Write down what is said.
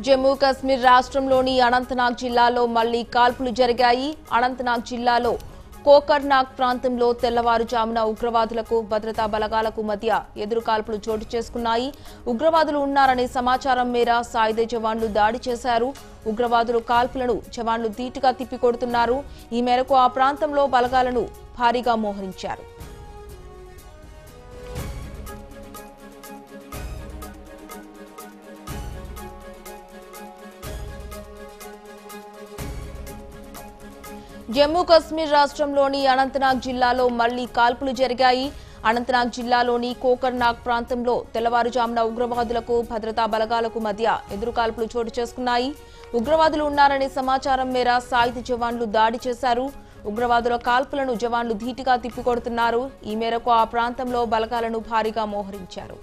జమ్మూ కాశ్మీర్ రాష్ట్రంలోని అనంతనాగ్ జిల్లాలో మళ్లీ కాల్పులు జరిగాయి. అనంతనాగ్ జిల్లాలో కోకర్నాగ్ ప్రాంతంలో తెల్లవారుజామున ఉగ్రవాదులకు భద్రతా బలగాలకు మధ్య ఎదురు కాల్పులు చోటు చేసుకున్నాయి. ఉగ్రవాదులు ఉన్నారనే సమాచారం మేర సాయుధ జవాన్లు దాడి చేశారు. ఉగ్రవాదులు కాల్పులను జవాన్లు ధీటుగా తిప్పికొడుతున్నారు. ఈ మేరకు ఆ ప్రాంతంలో బలగాలను భారీగా మోహరించారు. జమ్మూ కాశ్మీర్ రాష్ట్రంలోని అనంతనాగ్ జిల్లాలో మళ్లీ కాల్పులు జరిగాయి. అనంతనాగ్ జిల్లాలోని కోకర్నాగ్ ప్రాంతంలో తెల్లవారుజామున ఉగ్రవాదులకు భద్రతా బలగాలకు మధ్య ఎదురు కాల్పులు చోటు చేసుకున్నాయి. ఉగ్రవాదులు ఉన్నారనే సమాచారం మేర సాయుధ జవాన్లు దాడి చేశారు. ఉగ్రవాదుల కాల్పులను జవాన్లు ధీటుగా తిప్పికొడుతున్నారు. ఈ మేరకు ఆ ప్రాంతంలో బలగాలను భారీగా మోహరించారు.